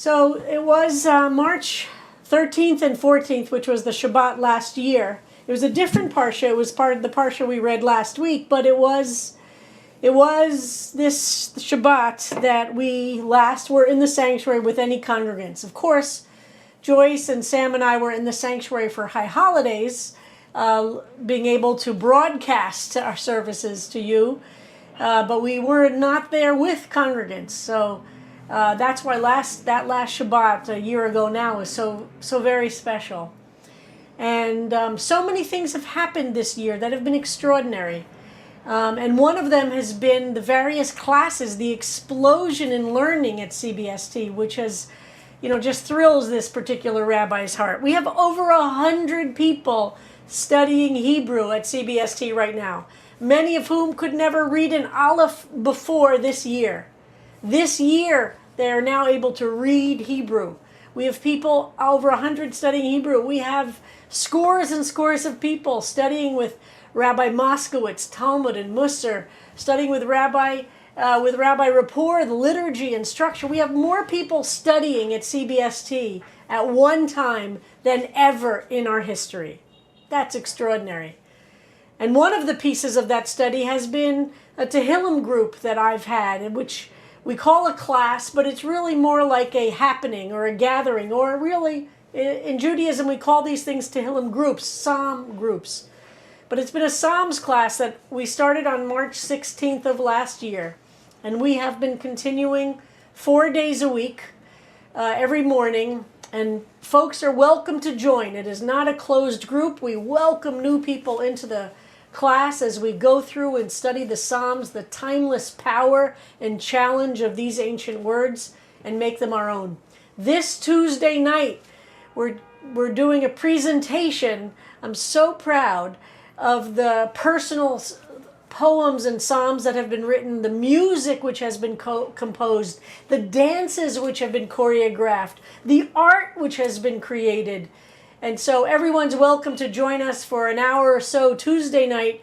So it was March 13th and 14th, which was the Shabbat last year. It was a different Parsha. It was part of the Parsha we read last week, but it was this Shabbat that we last were in the sanctuary with any congregants. Of course, Joyce and Sam and I were in the sanctuary for high holidays, being able to broadcast our services to you, but we were not there with congregants. So that's why that last Shabbat a year ago now is so very special. And so many things have happened this year that have been extraordinary. And one of them has been the various classes, the explosion in learning at CBST, which has, just thrills this particular rabbi's heart. We have over 100 people studying Hebrew at CBST right now, many of whom could never read an aleph before this year. This year, they are now able to read Hebrew. We have people, over 100 studying Hebrew. We have scores and scores of people studying with Rabbi Moskowitz, Talmud and Musar, studying with Rabbi Rapport, the liturgy and structure. We have more people studying at CBST at one time than ever in our history. That's extraordinary. And one of the pieces of that study has been a Tehillim group that I've had, in which we call a class, but it's really more like a happening or a gathering, or really, in Judaism, we call these things Tehillim groups, Psalm groups. But it's been a Psalms class that we started on March 16th of last year. And we have been continuing 4 days a week, every morning. And folks are welcome to join. It is not a closed group. We welcome new people into the class as we go through and study the Psalms, the timeless power and challenge of these ancient words, and make them our own. This Tuesday night, we're doing a presentation. I'm so proud of the personal poems and psalms that have been written, the music which has been composed, the dances which have been choreographed, the art which has been created. And so everyone's welcome to join us for an hour or so Tuesday night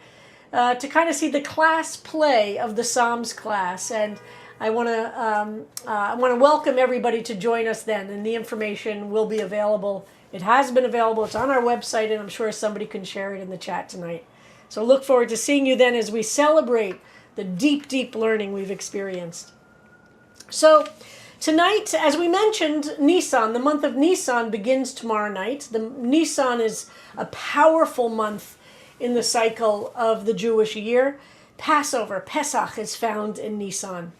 to kind of see the class play of the Psalms class. And I want to welcome everybody to join us then, and the information will be available. It has been available. It's on our website, and I'm sure somebody can share it in the chat tonight. So look forward to seeing you then as we celebrate the deep, deep learning we've experienced. So tonight, as we mentioned, Nisan, the month of Nisan begins tomorrow night. The Nisan is a powerful month in the cycle of the Jewish year. Passover, Pesach, is found in Nisan.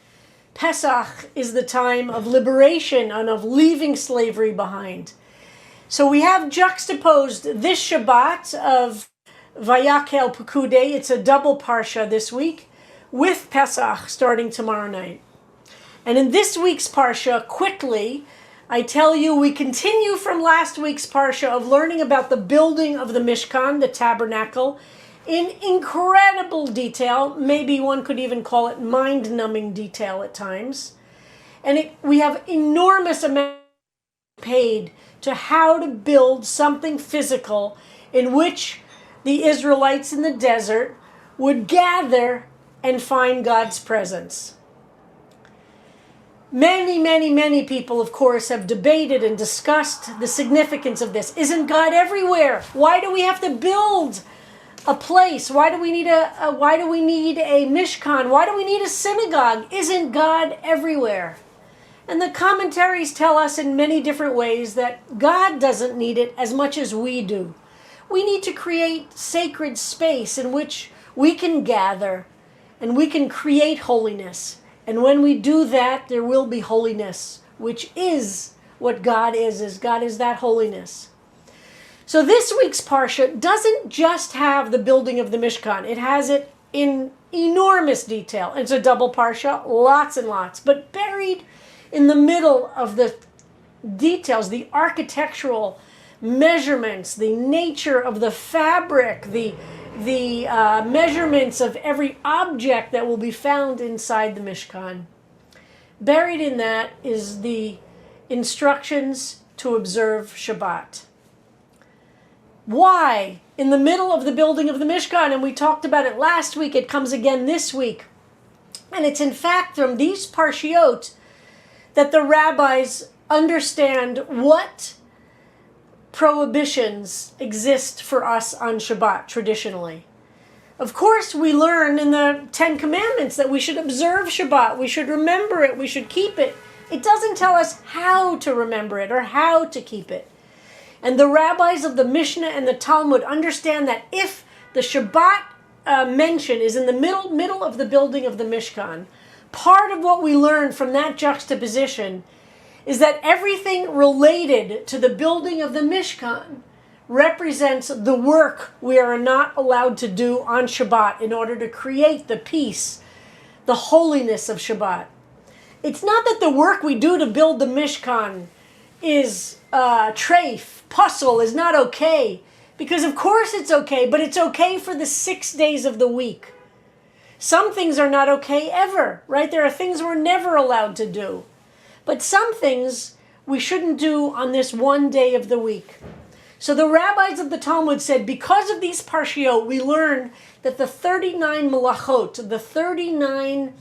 Pesach is the time of liberation and of leaving slavery behind. So we have juxtaposed this Shabbat of Vayakhel Pekudei, it's a double Parsha this week, with Pesach starting tomorrow night. And in this week's Parsha, quickly, I tell you, we continue from last week's Parsha of learning about the building of the Mishkan, the tabernacle, in incredible detail. Maybe one could even call it mind-numbing detail at times. And we have enormous amounts paid to how to build something physical in which the Israelites in the desert would gather and find God's presence. Many, many, many people, of course, have debated and discussed the significance of this. Isn't God everywhere? Why do we have to build a place? Why do we need a Mishkan? Why do we need a synagogue? Isn't God everywhere? And the commentaries tell us in many different ways that God doesn't need it as much as we do. We need to create sacred space in which we can gather and we can create holiness. And when we do that, there will be holiness, which is what God is God is that holiness. So this week's Parsha doesn't just have the building of the Mishkan. It has it in enormous detail. It's a double Parsha, lots and lots, but buried in the middle of the details, the architectural measurements, the nature of the fabric, the measurements of every object that will be found inside the Mishkan. Buried in that is the instructions to observe Shabbat. Why? In the middle of the building of the Mishkan, and we talked about it last week, it comes again this week. And it's in fact from these parshiot that the rabbis understand what prohibitions exist for us on Shabbat traditionally. Of course, we learn in the Ten Commandments that we should observe Shabbat, we should remember it, we should keep it. It doesn't tell us how to remember it or how to keep it. And the rabbis of the Mishnah and the Talmud understand that if the Shabbat mention is in the middle of the building of the Mishkan, part of what we learn from that juxtaposition is that everything related to the building of the Mishkan represents the work we are not allowed to do on Shabbat in order to create the peace, the holiness of Shabbat. It's not that the work we do to build the Mishkan is treif, puzzle, is not okay. Because of course it's okay, but it's okay for the 6 days of the week. Some things are not okay ever, right? There are things we're never allowed to do. But some things we shouldn't do on this one day of the week. So the rabbis of the Talmud said, because of these parshiot, we learn that the 39 malachot, the 39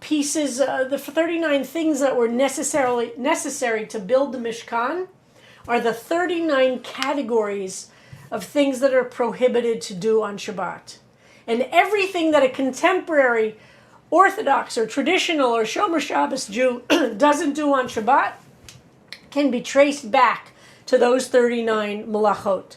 pieces, the 39 things that were necessary to build the Mishkan are the 39 categories of things that are prohibited to do on Shabbat. And everything that a contemporary Orthodox or traditional or Shomer Shabbos Jew doesn't do on Shabbat can be traced back to those 39 malachot.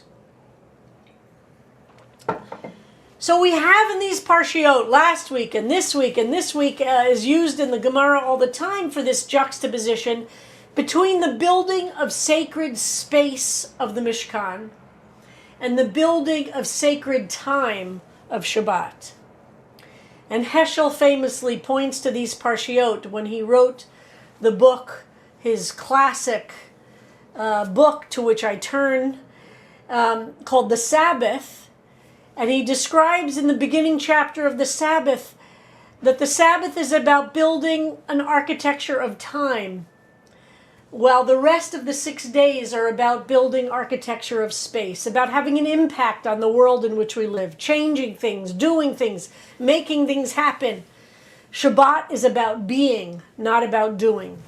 So we have in these parshiot last week and this week is used in the Gemara all the time for this juxtaposition between the building of sacred space of the Mishkan and the building of sacred time of Shabbat. And Heschel famously points to these parshiot when he wrote the book, his classic book to which I turn, called The Sabbath. And he describes in the beginning chapter of the Sabbath that the Sabbath is about building an architecture of time, while the rest of the 6 days are about building architecture of space, about having an impact on the world in which we live, changing things, doing things, making things happen. Shabbat is about being, not about doing.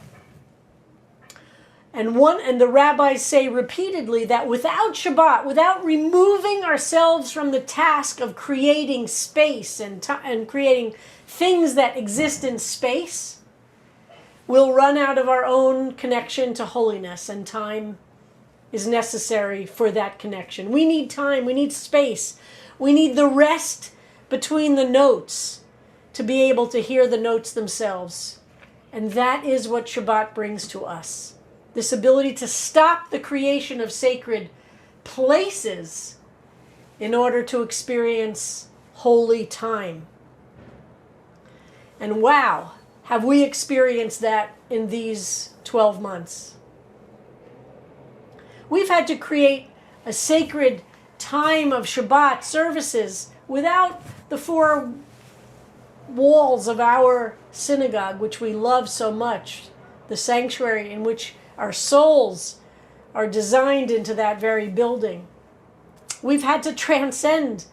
And the rabbis say repeatedly that without Shabbat, without removing ourselves from the task of creating space and creating things that exist in space, we'll run out of our own connection to holiness, and time is necessary for that connection. We need time, we need space, we need the rest between the notes to be able to hear the notes themselves. And that is what Shabbat brings to us. This ability to stop the creation of sacred places in order to experience holy time. And wow, have we experienced that in these 12 months. We've had to create a sacred time of Shabbat services without the four walls of our synagogue, which we love so much, the sanctuary in which our souls are designed into that very building. We've had to transcend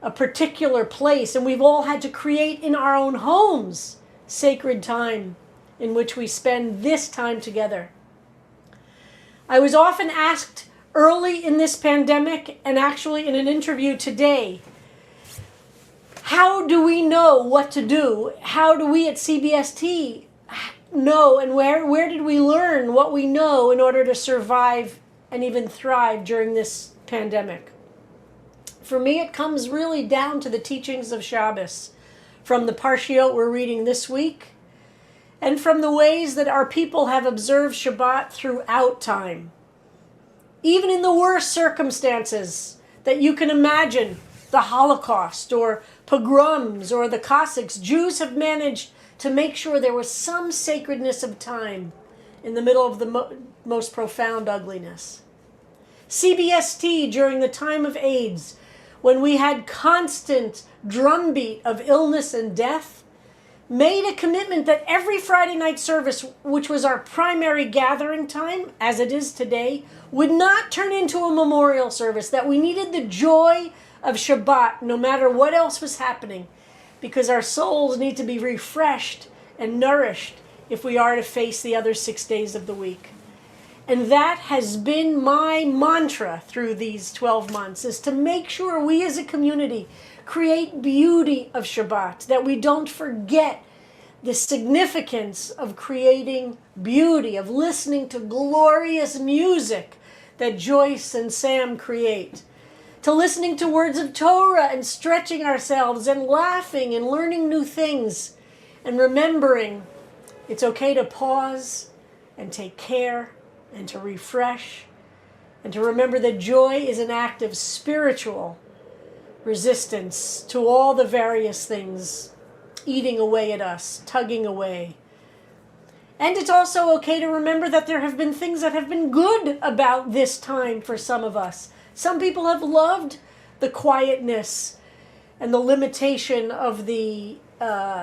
a particular place, and we've all had to create in our own homes sacred time in which we spend this time together. I was often asked early in this pandemic, and actually in an interview today, how do we know what to do? How do we at CBST know, and where did we learn what we know in order to survive and even thrive during this pandemic? For me, it comes really down to the teachings of Shabbos, from the Parshiot we're reading this week, and from the ways that our people have observed Shabbat throughout time. Even in the worst circumstances that you can imagine, the Holocaust or pogroms or the Cossacks, Jews have managed to make sure there was some sacredness of time in the middle of the most profound ugliness. CBST during the time of AIDS, when we had constant drumbeat of illness and death, made a commitment that every Friday night service, which was our primary gathering time, as it is today, would not turn into a memorial service, that we needed the joy of Shabbat no matter what else was happening, because our souls need to be refreshed and nourished if we are to face the other 6 days of the week. And that has been my mantra through these 12 months, is to make sure we as a community create beauty of Shabbat, that we don't forget the significance of creating beauty, of listening to glorious music that Joyce and Sam create, to listening to words of Torah and stretching ourselves and laughing and learning new things and remembering it's okay to pause and take care and to refresh and to remember that joy is an act of spiritual resistance to all the various things eating away at us, tugging away. And it's also okay to remember that there have been things that have been good about this time for some of us. Some people have loved the quietness and the limitation of the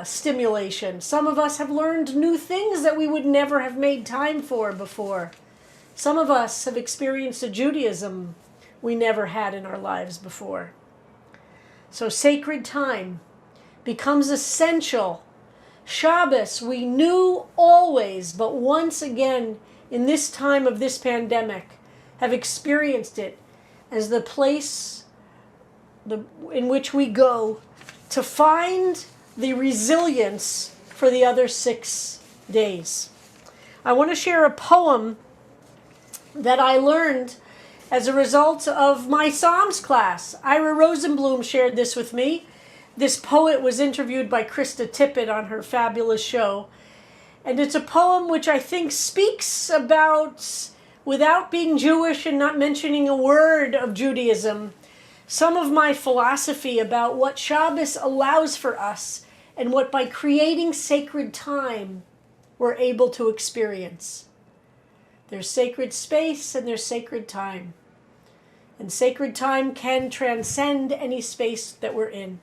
stimulation. Some of us have learned new things that we would never have made time for before. Some of us have experienced a Judaism we never had in our lives before. So sacred time becomes essential. Shabbos, we knew always, but once again, in this time of this pandemic, have experienced it as the place in which we go to find the resilience for the other 6 days. I want to share a poem that I learned as a result of my Psalms class. Ira Rosenblum shared this with me. This poet was interviewed by Krista Tippett on her fabulous show. And it's a poem which I think speaks about, without being Jewish and not mentioning a word of Judaism, some of my philosophy about what Shabbos allows for us and what by creating sacred time we're able to experience. There's sacred space and there's sacred time. And sacred time can transcend any space that we're in.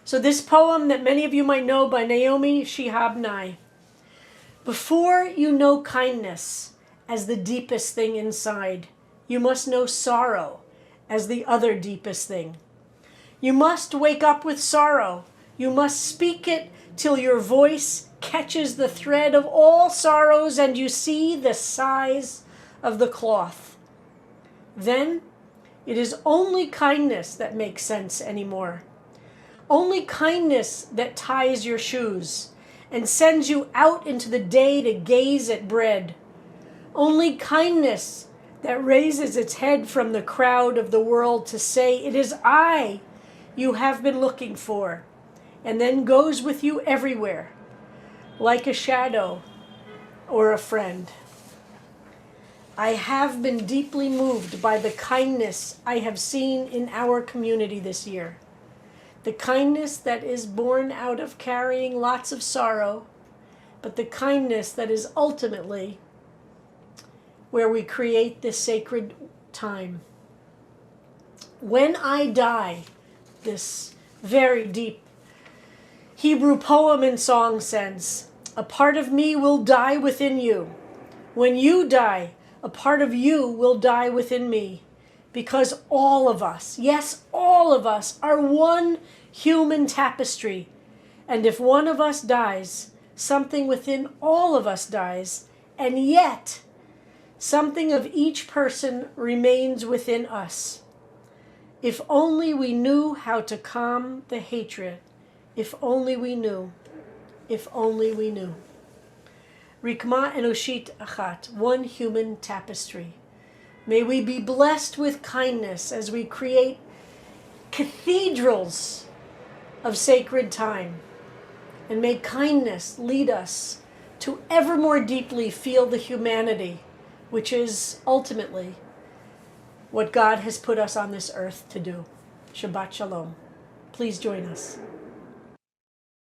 So this poem that many of you might know by Naomi Shihab Nye. Before you know kindness as the deepest thing inside, you must know sorrow as the other deepest thing. You must wake up with sorrow. You must speak it till your voice catches the thread of all sorrows and you see the size of the cloth. Then it is only kindness that makes sense anymore. Only kindness that ties your shoes and sends you out into the day to gaze at bread. Only kindness that raises its head from the crowd of the world to say, "It is I you have been looking for," and then goes with you everywhere, like a shadow or a friend. I have been deeply moved by the kindness I have seen in our community this year. The kindness that is born out of carrying lots of sorrow, but the kindness that is ultimately where we create this sacred time. When I die, this very deep Hebrew poem and song sense, a part of me will die within you. When you die, a part of you will die within me. Because all of us, yes, all of us, are one human tapestry. And if one of us dies, something within all of us dies. And yet, something of each person remains within us. If only we knew how to calm the hatred. If only we knew. If only we knew. Rikma enoshit achat, one human tapestry. May we be blessed with kindness as we create cathedrals of sacred time. And may kindness lead us to ever more deeply feel the humanity, which is ultimately what God has put us on this earth to do. Shabbat Shalom. Please join us.